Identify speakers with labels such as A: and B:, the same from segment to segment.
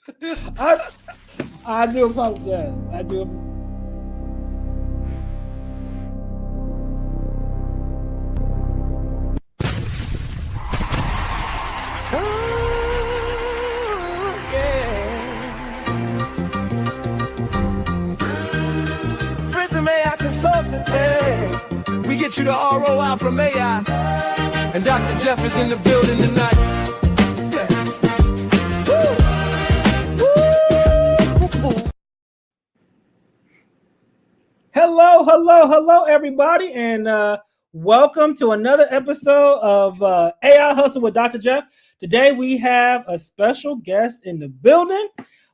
A: I do apologize. I do.
B: Prison AI consultant, hey. We get you the ROI from AI. And Dr. Jeff is in the building tonight.
A: Hello, everybody, and welcome to another episode of AI Hustle with Dr. Jeff. Today we have a special guest in the building.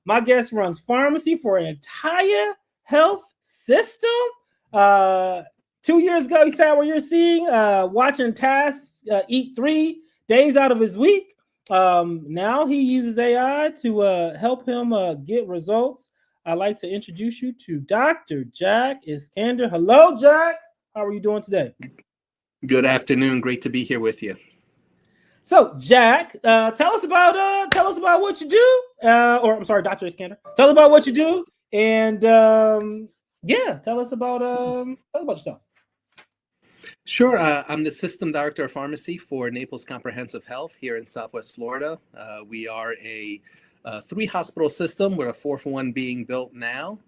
A: My guest runs pharmacy for an entire health system. 2 years ago, he sat where you're seeing, watching tasks eat 3 days out of his week. Now he uses AI to help him get results. I'd like to introduce you to Dr. Jack Iskander. Hello, Jack. How are you doing today?
C: Good afternoon. Great to be here with you.
A: So, Jack, tell us about what you do. Or I'm sorry, Dr. Iskander. Tell us about what you do, and tell us about yourself.
C: Sure. I'm the System Director of Pharmacy for Naples Comprehensive Health here in Southwest Florida. We are a 3-hospital system with a 4th one being built now.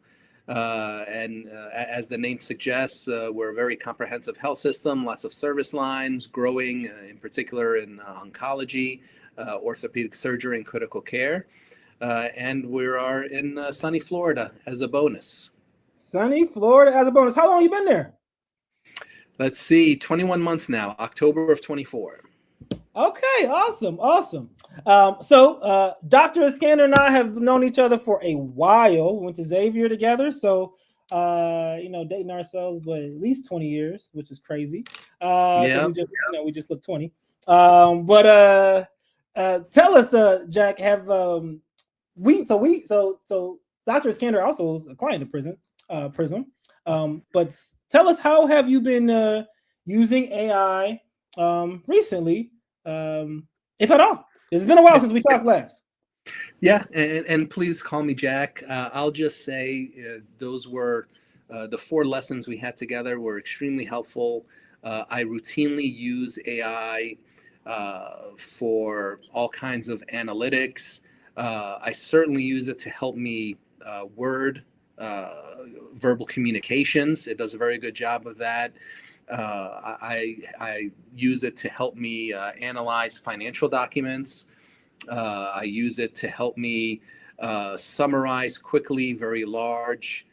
C: As the name suggests, we're a very comprehensive health system, lots of service lines, growing in particular in oncology, orthopedic surgery, and critical care. And we are in sunny Florida as a bonus.
A: Sunny Florida as a bonus. How long have you been there?
C: Let's see, 21 months now, October of 24.
A: Okay, awesome. So Dr. Iskander and I have known each other for a while. We went to Xavier together, so dating ourselves, but at least 20 years, which is crazy. We just look 20. Tell us, Jack, have Dr. Iskander also is a client of Prism. But tell us, how have you been using AI recently? If at all. It's been a while since we talked last.
C: Yeah, and please call me Jack. I'll just say those were the 4 lessons we had together were extremely helpful. I routinely use AI for all kinds of analytics. I certainly use it to help me verbal communications. It does a very good job of that. I use it to help me analyze financial documents. I use it to help me summarize quickly very large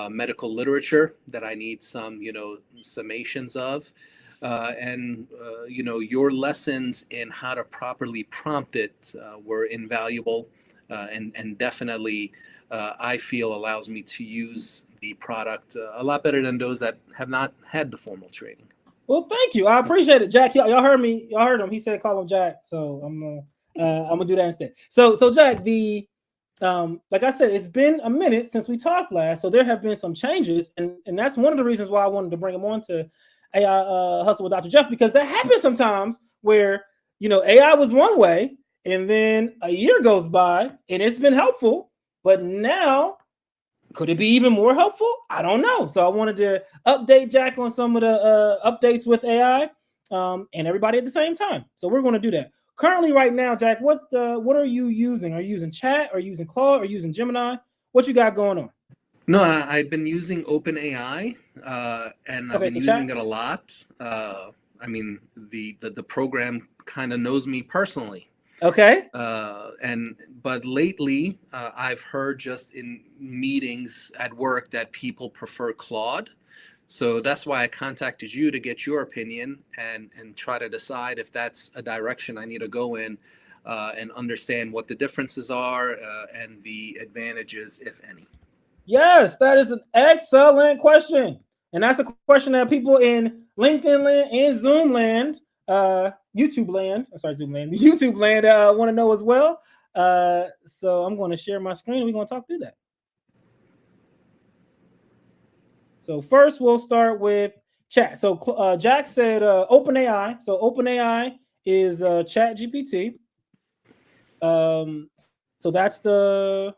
C: medical literature that I need some, summations of. Your lessons in how to properly prompt it were invaluable and definitely I feel allows me to use the product a lot better than those that have not had the formal training.
A: Well, thank you. I appreciate it, Jack. Y'all heard me. Y'all heard him. He said call him Jack, so I'm gonna do that instead. So Jack, like I said, it's been a minute since we talked last, so there have been some changes, and that's one of the reasons why I wanted to bring him on to AI Hustle with Dr. Jeff, because that happens sometimes where AI was one way, and then a year goes by, and it's been helpful, but now could it be even more helpful? I don't know. So I wanted to update Jack on some of the updates with AI and everybody at the same time. So we're going to do that. Currently, right now, Jack, what are you using? Are you using Chat? Are you using Claude? Are you using Gemini? What you got going on?
C: No, I've been using OpenAI, and I've been using it a lot. The program kind of knows me personally.
A: Okay.
C: But lately, I've heard just in meetings at work that people prefer Claude. So that's why I contacted you to get your opinion and try to decide if that's a direction I need to go in and understand what the differences are and the advantages, if any.
A: Yes, that is an excellent question. And that's a question that people in LinkedIn land and Zoom land, YouTube land want to know as well. So I'm going to share my screen and we're going to talk through that. So first we'll start with chat. So Jack said OpenAI. So OpenAI is Chat GPT. So that's the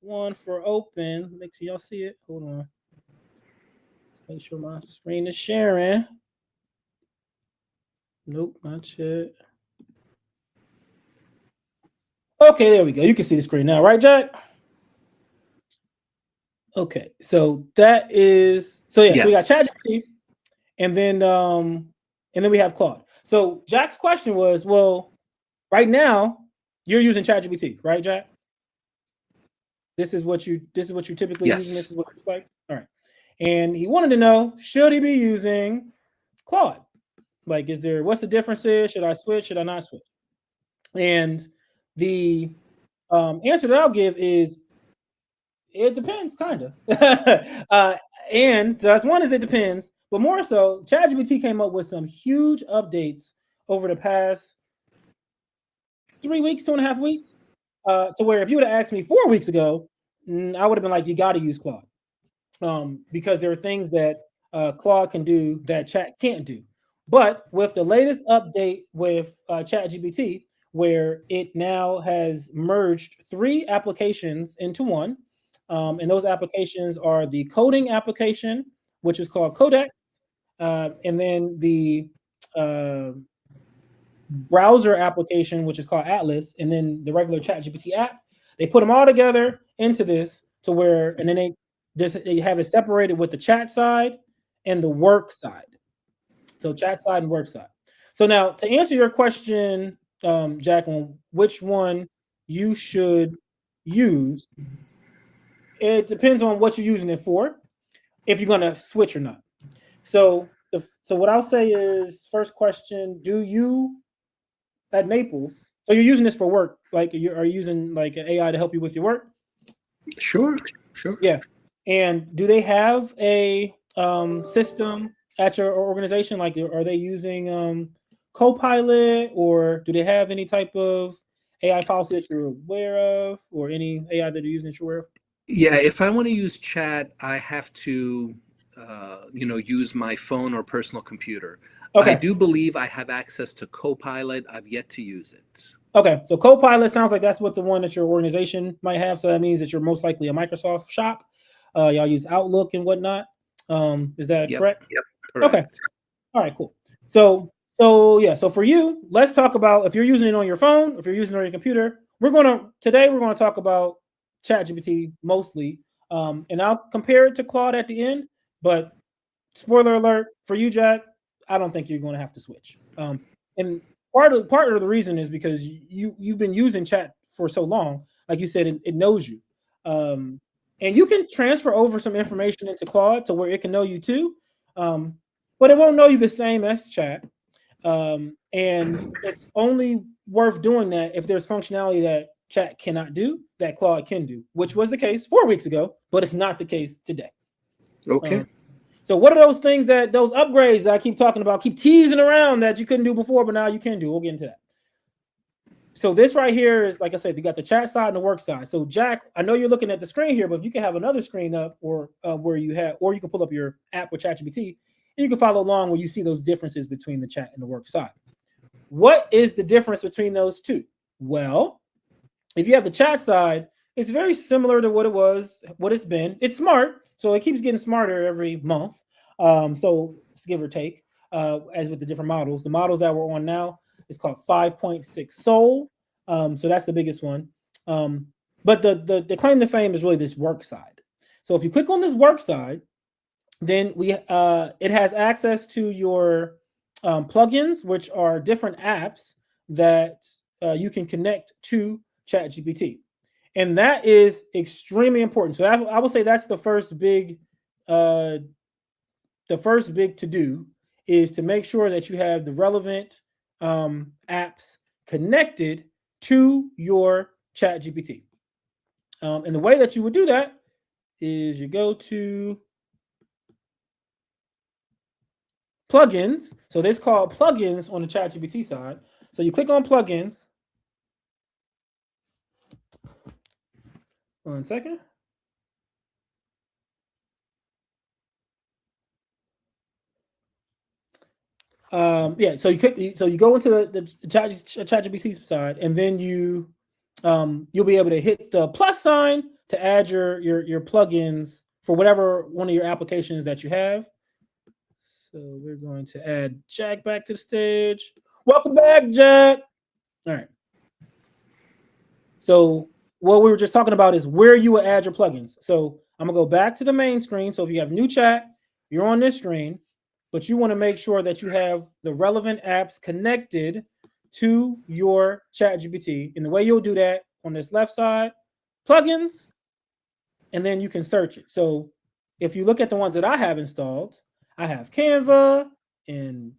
A: one for open. Make sure y'all see it. Hold on. Let's make sure my screen is sharing. Nope, not yet. Okay, there we go. You can see the screen now, right, Jack? Okay, so that is so yeah. So we got ChatGPT, and then we have Claude. So Jack's question was, well, right now you're using ChatGPT, right, Jack? This is what you typically use, and this is what it's like. All right, and he wanted to know, should he be using Claude? Like, what's the differences? Should I switch? Should I not switch? And the answer that I'll give is it depends, kind of. And that's one is it depends, but more so, ChatGPT came up with some huge updates over the past 3 weeks, 2.5 weeks, to where if you would have asked me 4 weeks ago, I would have been like, you got to use Claude, because there are things that Claude can do that Chat can't do. But with the latest update with ChatGPT, where it now has merged 3 applications into one, and those applications are the coding application, which is called Codex, and then the browser application, which is called Atlas, and then the regular ChatGPT app. They put them all together into this to where, and then they have it separated with the chat side and the work side. So chat side and work side. So now to answer your question, Jack, on which one you should use, it depends on what you're using it for, if you're going to switch or not. So what I'll say is, first question, do you at Naples, so you're using this for work, like are you using like an AI to help you with your work?
C: Sure.
A: Yeah. And do they have a system at your organization? Like, are they using Copilot, or do they have any type of AI policy that you're aware of, or any AI that they're using that you're aware of?
C: Yeah, if I want to use chat, I have to, use my phone or personal computer.
A: Okay.
C: I do believe I have access to Copilot. I've yet to use it.
A: Okay, so Copilot sounds like that's what the one that your organization might have. So that means that you're most likely a Microsoft shop. Y'all use Outlook and whatnot. Is that correct?
C: Yep. Correct.
A: Okay. All right, cool. So for you, let's talk about if you're using it on your phone, if you're using it on your computer. Today we're gonna talk about ChatGPT mostly, and I'll compare it to Claude at the end. But spoiler alert for you, Jack, I don't think you're going to have to switch. And part of the reason is because you've been using Chat for so long. Like you said, it knows you, and you can transfer over some information into Claude to where it can know you too, but it won't know you the same as Chat. And it's only worth doing that if there's functionality that Chat cannot do that Claude can do, which was the case 4 weeks ago, but it's not the case today.
C: Okay.
A: So what are those things those upgrades that I keep talking about, keep teasing around that you couldn't do before, but now you can do? We'll get into that. So this right here is, like I said, you got the chat side and the work side. So Jack, I know you're looking at the screen here, but if you can have another screen up, or where you have, or you can pull up your app with ChatGPT, and you can follow along where you see those differences between the chat and the work side. What is the difference between those two? Well, if you have the chat side, it's very similar to what it's been. It's smart, so it keeps getting smarter every month. So it's give or take, as with the different models. The models that we're on now is called 5.6 Soul. So that's the biggest one. But the claim to fame is really this work side. So if you click on this work side, then it has access to your plugins, which are different apps that you can connect to ChatGPT. And that is extremely important. So I will say that's the first big to do, is to make sure that you have the relevant apps connected to your ChatGPT. And the way that you would do that is you go to plugins. So this is called plugins on the ChatGPT side. So you click on plugins. One second. So you go into the ChatGPT side, and then you you'll be able to hit the plus sign to add your plugins for whatever one of your applications that you have. So we're going to add Jack back to the stage. Welcome back, Jack. All right. So what we were just talking about is where you will add your plugins. So I'm gonna go back to the main screen. So if you have new chat, you're on this screen, but you want to make sure that you have the relevant apps connected to your Chat GPT. And the way you'll do that on this left side, plugins, and then you can search it. So if you look at the ones that I have installed, I have Canva and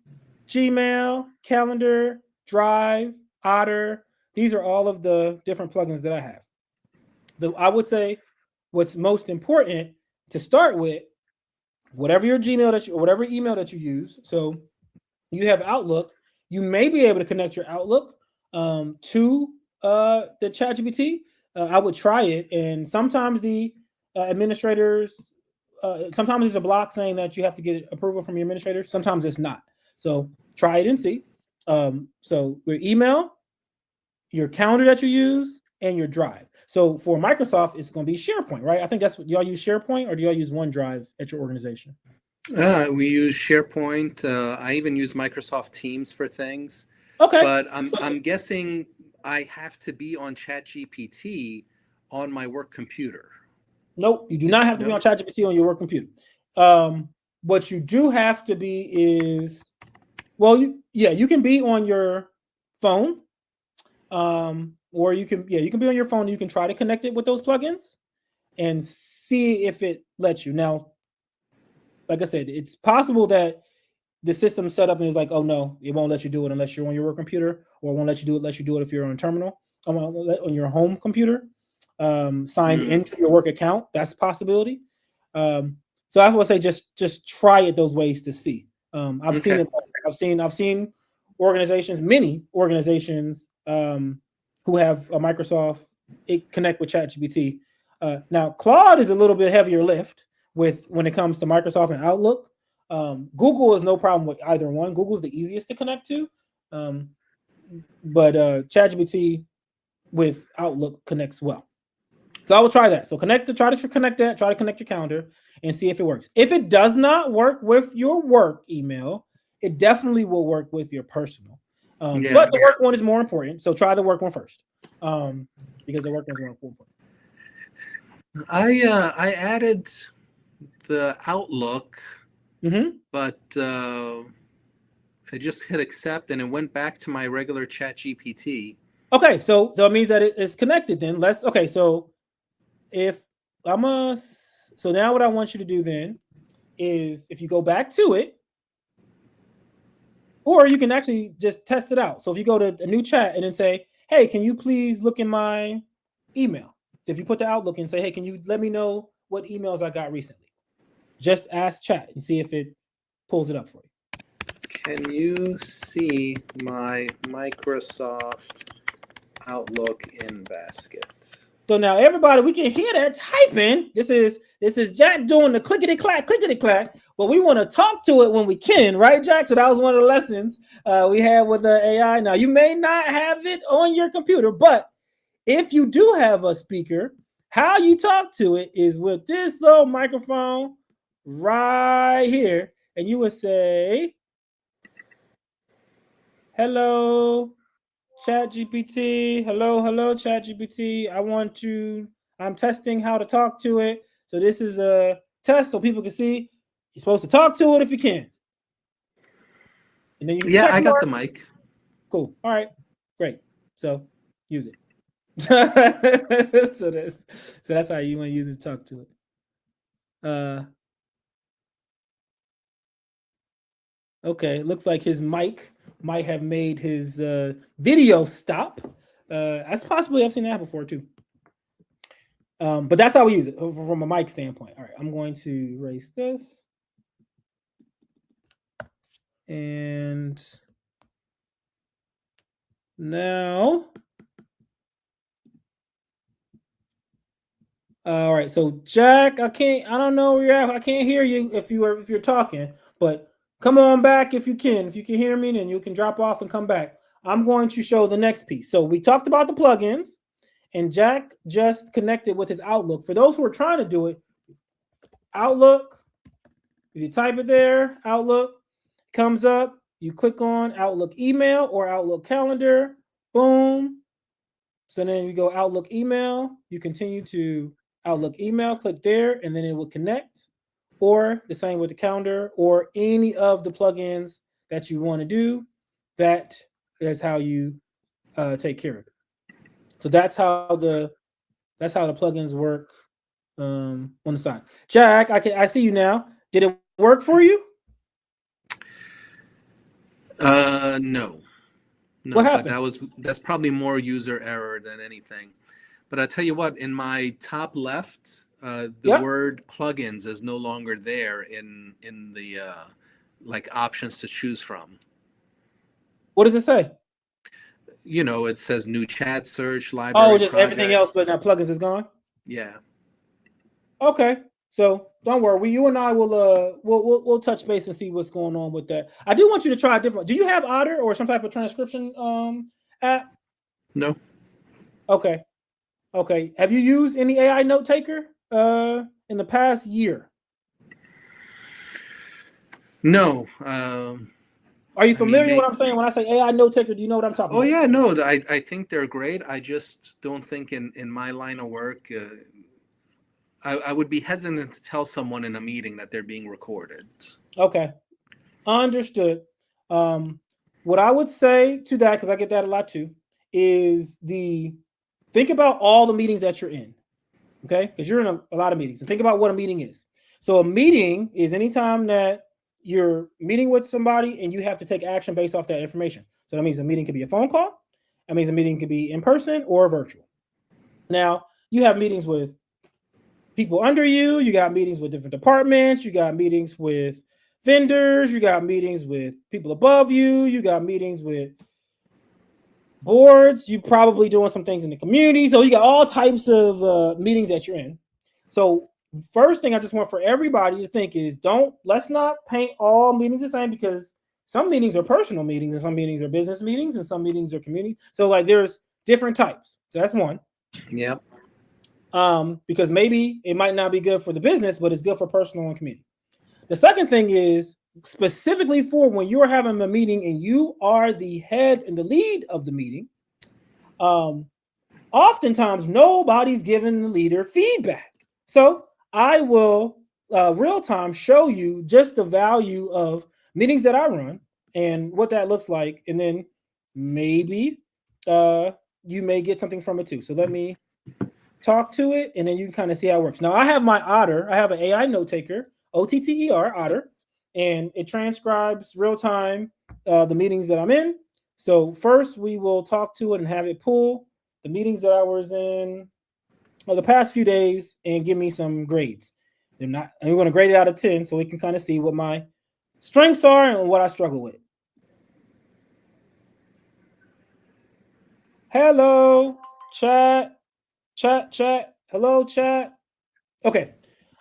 A: Gmail, Calendar, Drive, Otter. These are all of the different plugins that I have. I would say what's most important to start with, whatever your Gmail or whatever email that you use. So you have Outlook. You may be able to connect your Outlook to the ChatGPT. I would try it, and sometimes the administrators, sometimes there's a block saying that you have to get approval from your administrator. Sometimes it's not. So try it and see. So your email, your calendar that you use, and your Drive. So for Microsoft, it's going to be SharePoint, right? I think that's what y'all use, SharePoint, or do y'all use OneDrive at your organization?
C: We use SharePoint. I even use Microsoft Teams for things.
A: Okay.
C: But I'm guessing I have to be on ChatGPT on my work computer.
A: Nope, you do not have to be on ChatGPT on your work computer. What you do have to be is, well, you can be on your phone, or you can be on your phone. You can try to connect it with those plugins and see if it lets you. Now, like I said, it's possible that the system set up and is like, oh no, it won't let you do it unless you're on your work computer, or it won't let you do it if you're on a terminal, on your home computer, signed into your work account. That's a possibility. So that's what I say. Just try it those ways to see. I've seen it. I've seen organizations, many organizations, who have a Microsoft connect with ChatGPT. Now Claude is a little bit heavier lift when it comes to Microsoft and Outlook. Google is no problem with either one. Google's the easiest to connect to, but ChatGPT with Outlook connects well. So I will try that. So try to connect that. Try to connect your calendar and see if it works. If it does not work with your work email, it definitely will work with your personal. But the work one is more important. So try the work one first, because the work one is more important.
C: I added the Outlook, but I just hit accept and it went back to my regular ChatGPT. Okay, so it means that it is connected then.
A: So now what I want you to do then is, if you go back to it, or you can actually just test it out. So if you go to a new chat and then say, hey, can you please look in my email? If you put the Outlook and say, hey, can you let me know what emails I got recently? Just ask chat and see if it pulls it up for you.
C: Can you see my Microsoft Outlook in basket?
A: So now everybody, we can hear that typing. This is Jack doing the clickety clack, but we want to talk to it when we can, right, Jack? So that was one of the lessons we had with the AI. Now you may not have it on your computer, but if you do have a speaker, how you talk to it is with this little microphone right here, and you would say, hello, Chat GPT. Hello, Chat GPT. I'm testing how to talk to it. So this is a test so people can see. You're supposed to talk to it if you can. And then
C: I got the mic.
A: Cool. All right. Great. So use it. so that's how you want to use it to talk to it. Okay, looks like his mic might have made his video stop. That's possibly, I've seen that before too. But that's how we use it from a mic standpoint. All right, I'm going to erase this. And now, all right, so Jack, I don't know where you're at. I can't hear you if you're talking, but come on back if you can. If you can hear me, then you can drop off and come back. I'm going to show the next piece. So we talked about the plugins, and Jack just connected with his Outlook. For those who are trying to do it, Outlook, if you type it there, Outlook comes up, you click on Outlook email or Outlook calendar, boom. So then you go Outlook email, you continue to Outlook email, click there, and then it will connect, or the same with the calendar or any of the plugins that you want to do. That is how you take care of it. So that's how the plugins work on the side. Jack, I see you now. Did it work for you?
C: No.
A: What happened?
C: But that's probably more user error than anything. But I tell you what, in my top left, the word plugins is no longer there in the like options to choose from.
A: What does it say?
C: You know, it says new chat search library.
A: Oh, just
C: projects.
A: everything else, but now plugins is gone.
C: Yeah.
A: Okay, so don't worry. You and I will we'll touch base and see what's going on with that. I do want you to try a different. Do you have Otter or some type of transcription app?
C: No.
A: Okay. Have you used any AI note taker in the past year?
C: No.
A: Are you familiar with what I'm saying when I say AI note taker? Do you know what I'm talking about?
C: Oh yeah, no. I think they're great. I just don't think in my line of work. I would be hesitant to tell someone in a meeting that they're being recorded.
A: Okay, understood. What I would say to that, because I get that a lot too, is think about all the meetings that you're in, okay? Because you're in a lot of meetings, and think about what a meeting is. So a meeting is anytime that you're meeting with somebody and you have to take action based off that information. So that means a meeting could be a phone call. That means a meeting could be in person or virtual. Now, you have meetings with people under you. You got meetings with different departments. You got meetings with vendors. You got meetings with people above you. You got meetings with boards. You're probably doing some things in the community. So you got all types of meetings that you're in. So first thing I just want for everybody to think is let's not paint all meetings the same, because some meetings are personal meetings and some meetings are business meetings and some meetings are community. So like there's different types. So that's one.
C: Yeah.
A: Because maybe it might not be good for the business, but it's good for personal and community. The second thing is specifically for when you're having a meeting and you are the head and the lead of the meeting. Oftentimes nobody's giving the leader feedback. So I will real time show you just the value of meetings that I run and what that looks like. And then maybe you may get something from it too. So let me talk to it, and then you can kind of see how it works. Now I have my Otter. I have an AI note taker, OTTER, Otter, and it transcribes real time the meetings that I'm in. So first we will talk to it and have it pull the meetings that I was in the past few days and give me some grades. I'm going to grade it out of 10 so we can kind of see what my strengths are and what I struggle with. Hello, chat. Hello, chat. Okay.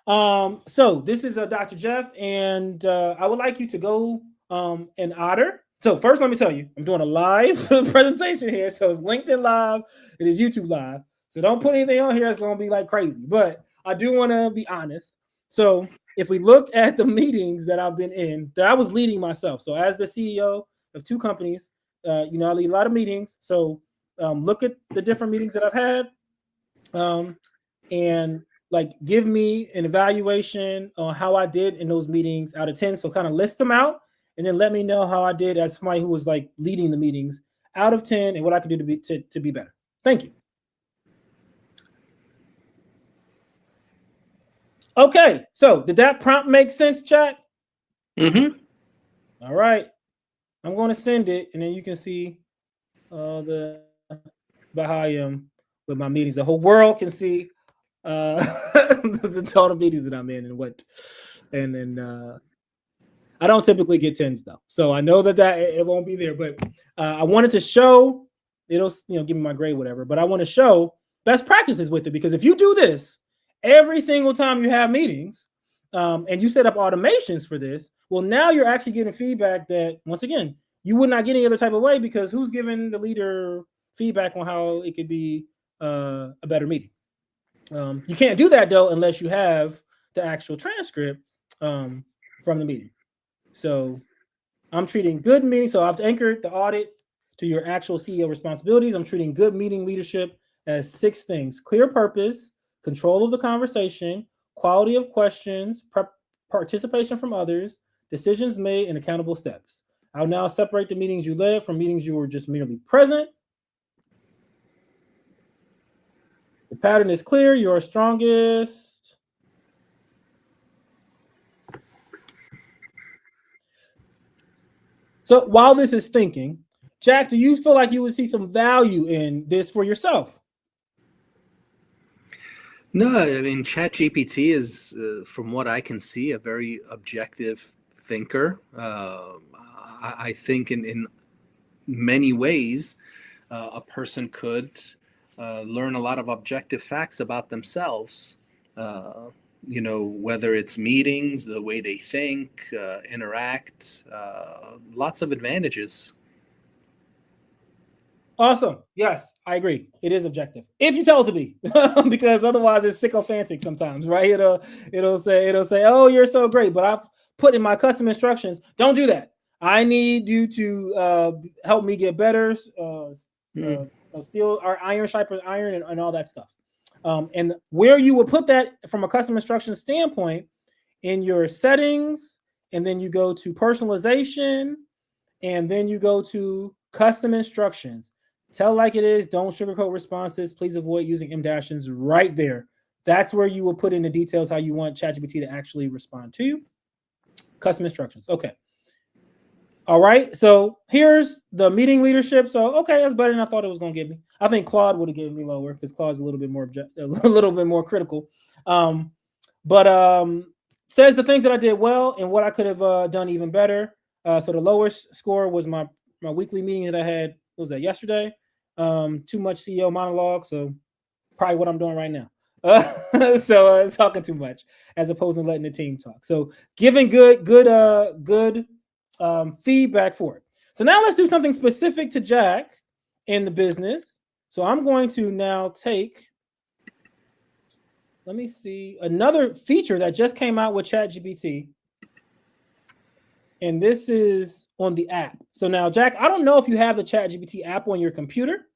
A: So this is Dr. Jeff, and I would like you to go in Otter. So first, let me tell you, I'm doing a live presentation here. So it's LinkedIn Live. It is YouTube Live. So don't put anything on here. It's going to be like crazy. But I do want to be honest. So if we look at the meetings that I've been in, that I was leading myself. So as the CEO of two companies, I lead a lot of meetings. So look at the different meetings that I've had. And like give me an evaluation on how I did in those meetings out of 10. So kind of list them out and then let me know how I did as somebody who was like leading the meetings out of 10 and what I could do to be better. Thank you. Okay, so did that prompt make sense, chat?
C: Mm-hmm.
A: All right, I'm going to send it, and then you can see about how I am with my meetings. The whole world can see the total meetings that I'm in and what. And then I don't typically get 10s though, so I know that it won't be there. But I wanted to show it'll give me my grade, whatever. But I want to show best practices with it, because if you do this every single time you have meetings, and you set up automations for this, well, now you're actually getting feedback that, once again, you would not get any other type of way, because who's giving the leader feedback on how it could be a better meeting. You can't do that though unless you have the actual transcript from the meeting. So I'm treating good meetings. So I've anchored the audit to your actual CEO responsibilities. I'm treating good meeting leadership as 6 things: clear purpose, control of the conversation, quality of questions, participation from others, decisions made, and accountable steps. I'll now separate the meetings you led from meetings you were just merely present. The pattern is clear. You're strongest. So while this is thinking, Jack, do you feel like you would see some value in this for yourself?
C: No, I mean, Chat GPT is, from what I can see, a very objective thinker. I think in many ways, a person could learn a lot of objective facts about themselves. Whether it's meetings, the way they think, interact, lots of advantages.
A: Awesome. Yes, I agree. It is objective if you tell it to be, because otherwise it's sycophantic sometimes, right? It'll say, "Oh, you're so great," but I've put in my custom instructions, "Don't do that. I need you to help me get better, steel or iron, sharper iron, and all that stuff." And where you would put that from a custom instruction standpoint in your settings, and then you go to personalization, and then you go to custom instructions. Tell like it is. Don't sugarcoat responses. Please avoid using M-dashes right there. That's where you will put in the details how you want ChatGPT to actually respond to you. Custom instructions. Okay. All right. So here's the meeting leadership. So, okay, that's better than I thought it was going to give me. I think Claude would have given me lower because Claude's a little bit more critical. But says the things that I did well and what I could have done even better. So the lowest score was my weekly meeting that I had. What was that, yesterday? Too much CEO monologue. So probably what I'm doing right now. So talking too much as opposed to letting the team talk. So giving good feedback for it. So now let's do something specific to Jack in the business. So I'm going to now take, let me see, another feature that just came out with ChatGPT. And this is on the app. So now, Jack, I don't know if you have the ChatGPT app on your computer,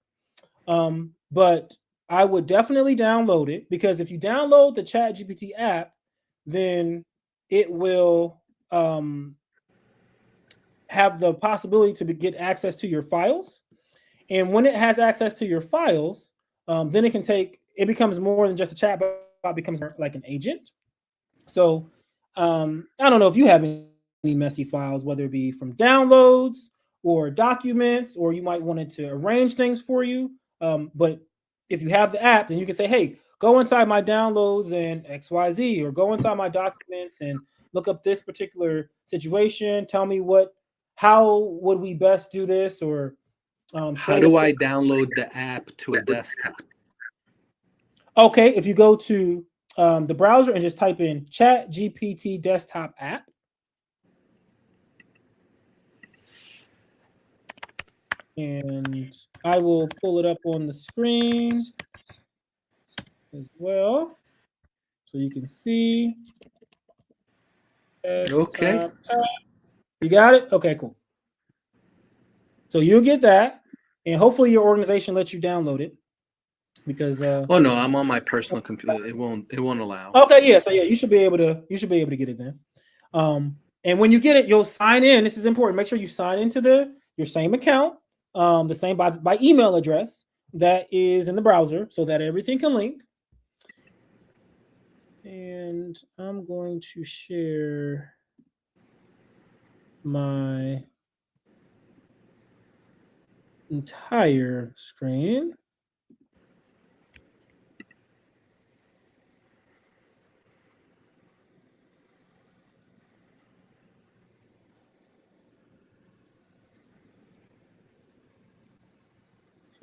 A: but I would definitely download it, because if you download the ChatGPT app, then it will have the possibility to get access to your files. And when it has access to your files, then it becomes more than just a chatbot, it becomes like an agent. So I don't know if you have any messy files, whether it be from downloads or documents, or you might want it to arrange things for you. But if you have the app, then you can say, "Hey, go inside my downloads and XYZ, or go inside my documents and look up this particular situation. Tell me how would we best do this?" Or
C: how do I download the app to a desktop?
A: Okay, if you go to the browser and just type in Chat GPT desktop app. And I will pull it up on the screen as well, so you can see.
C: Okay.
A: You got it? Okay, cool. So you'll get that, and hopefully your organization lets you download it, because
C: oh no, I'm on my personal computer. It won't allow.
A: Okay, yeah. So yeah, you should be able to get it then. And when you get it, you'll sign in. This is important. Make sure you sign into your same account, the same by email address that is in the browser, so that everything can link. And I'm going to share my entire screen.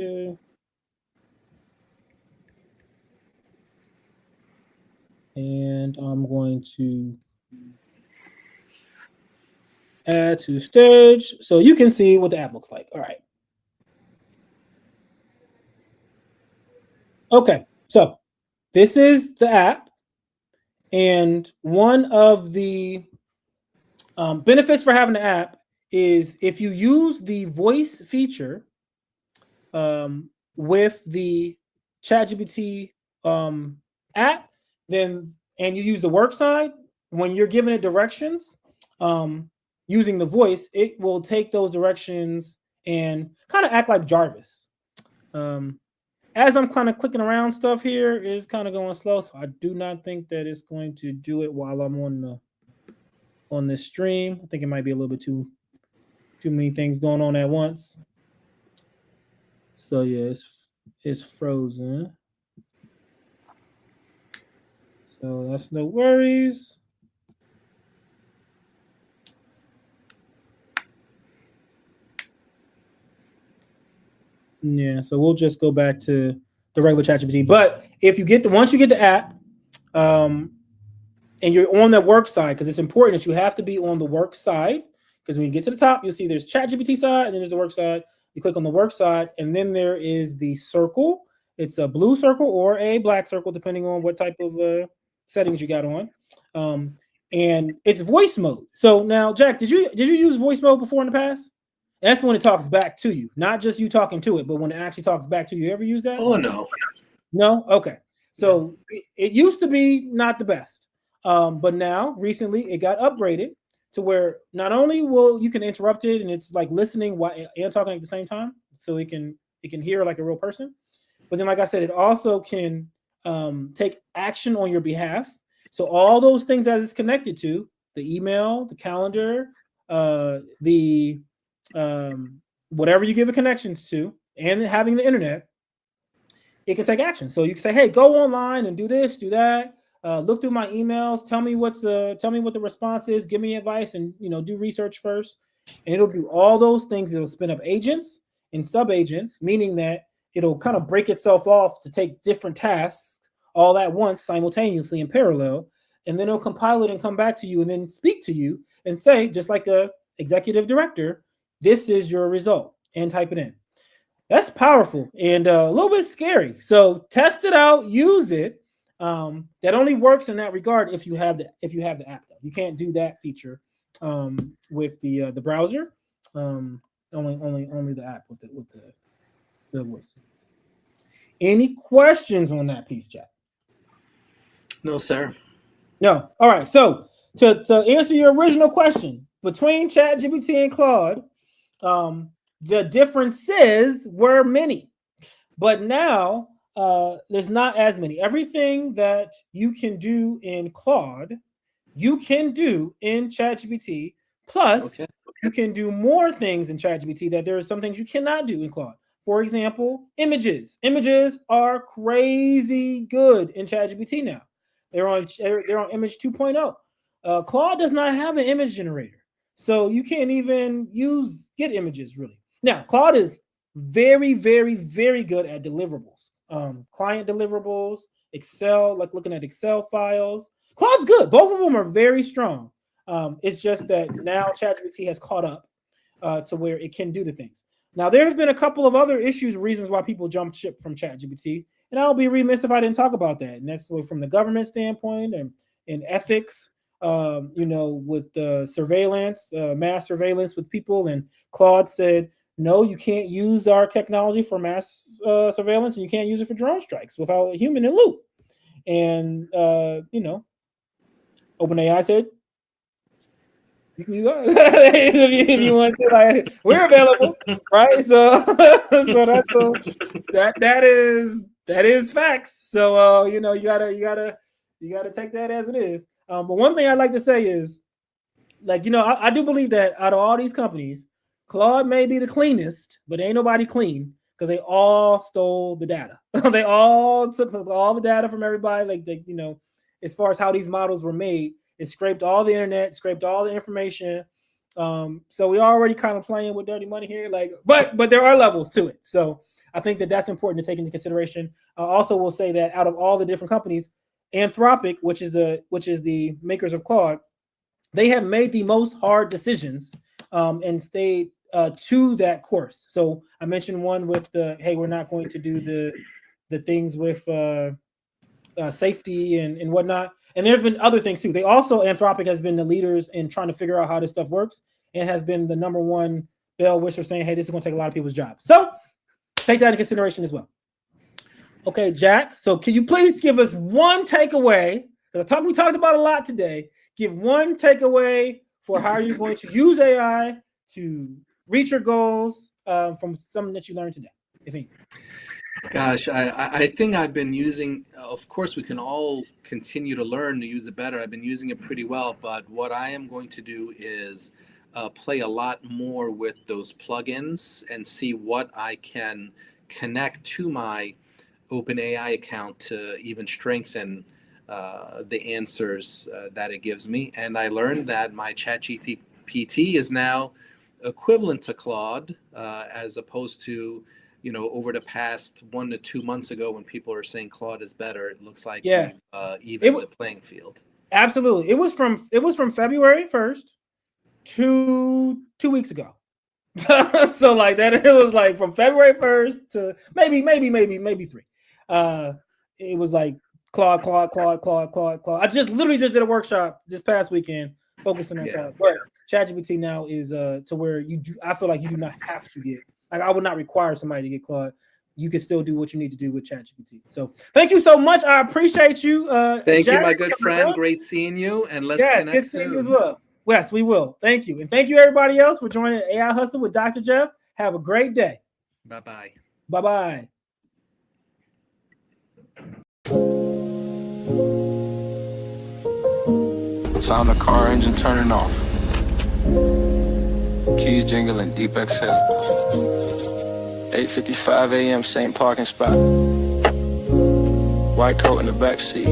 A: Okay. And I'm going to add to stage so you can see what the app looks like. All right. Okay, so this is the app, and one of the benefits for having the app is if you use the voice feature with the ChatGPT app, then and you use the work side, when you're giving it directions using the voice, it will take those directions and kind of act like Jarvis. As I'm kind of clicking around stuff here, is kind of going slow, so I do not think that it's going to do it while I'm on this stream. I think it might be a little bit too many things going on at once. So yeah, it's frozen. So that's no worries. Yeah, so we'll just go back to the regular ChatGPT. But if you get once you get the app, and you're on the work side, because it's important that you have to be on the work side. Because when you get to the top, you'll see there's ChatGPT side, and then there's the work side. You click on the work side, and then there is the circle. It's a blue circle or a black circle, depending on what type of settings you got on. And it's voice mode. So now, Jack, did you use voice mode before in the past? That's when it talks back to you, not just you talking to it, but when it actually talks back to you. You ever use that?
C: Oh, no.
A: No? Okay. So it used to be not the best. But now, recently, it got upgraded to where not only will you can interrupt it and it's like listening while and talking at the same time, so it can hear like a real person. But then, like I said, it also can take action on your behalf. So all those things that it's connected to, the email, the calendar, the whatever you give it connections to, and having the internet, it can take action. So you can say, hey, go online and do this, do that. Look through my emails. Tell me what the response is. Give me advice, and do research first. And it'll do all those things. It'll spin up agents and sub agents, meaning that it'll kind of break itself off to take different tasks all at once, simultaneously in parallel, and then it'll compile it and come back to you and then speak to you and say, just like a executive director, this is your result, and type it in. That's powerful and a little bit scary. So test it out, use it. That only works in that regard if you have the app. Though. You can't do that feature with the browser. Only the app with the voice. Any questions on that piece, Jack?
C: No, sir.
A: No. All right. So to answer your original question, between ChatGPT and Claude, the differences were many, but now there's not as many. Everything that you can do in Claude, you can do in ChatGPT. Plus, you can do more things in ChatGPT that there are some things you cannot do in Claude. For example, images. Images are crazy good in ChatGPT now. They're on image 2.0. Claude does not have an image generator, so you can't even get images really. Now, Claude is very, very, very good at deliverables, client deliverables, Excel, like looking at Excel files. Claude's good. Both of them are very strong. It's just that now ChatGPT has caught up to where it can do the things. Now, there's been a couple of other reasons why people jumped ship from ChatGPT, and I'll be remiss if I didn't talk about that. And that's from the government standpoint and ethics, with the surveillance, mass surveillance with people. And Claude said, no, you can't use our technology for mass surveillance, and you can't use it for drone strikes without a human in loop. And, OpenAI said, you can use us if you want to. Like, we're available, right? So that is facts. So you gotta take that as it is. But one thing I'd like to say is, I do believe that out of all these companies, Claude may be the cleanest, but ain't nobody clean because they all stole the data. They all took all the data from everybody. As far as how these models were made. It scraped all the internet, scraped all the information. So we already kind of playing with dirty money here. But there are levels to it. So I think that's important to take into consideration. I also will say that out of all the different companies, Anthropic, which is the makers of Claude, they have made the most hard decisions and stayed to that course. So I mentioned one with we're not going to do the things with safety and whatnot. And there have been other things too. They also, Anthropic has been the leaders in trying to figure out how this stuff works, and has been the number one bell whisher saying, hey, this is going to take a lot of people's jobs. So take that into consideration as well. Okay, Jack. So can you please give us one takeaway? Because we talked about a lot today. Give one takeaway for how you're going to use AI to reach your goals from something that you learned today, if any.
C: Gosh, I think I've been using, of course, we can all continue to learn to use it better. I've been using it pretty well, but what I am going to do is play a lot more with those plugins and see what I can connect to my OpenAI account to even strengthen the answers that it gives me. And I learned that my Chat GPT is now equivalent to Claude, as opposed to, over the past 1 to 2 months ago when people are saying Claude is better. It looks like even the playing field. Absolutely.
A: It was from February 1st to 2 weeks ago. So like that, it was like from February 1st to maybe 3. It was like Claude. I literally just did a workshop this past weekend focusing on Claude. But ChatGPT now is to where I feel like you do not have to get, like, I would not require somebody to get Claude. You can still do what you need to do with ChatGPT. So thank you so much. I appreciate you.
C: Thank you, my good friend. Great seeing you. And let's connect
A: good
C: soon.
A: Seeing you as well. Yes, we will. Thank you. And thank you everybody else for joining AI Hustle with Dr. Jeff. Have a great day.
C: Bye-bye.
A: Bye-bye.
D: Sound the car engine turning off. Keys jingling, deep exhale. 8:55 a.m., same parking spot. White coat in the back seat.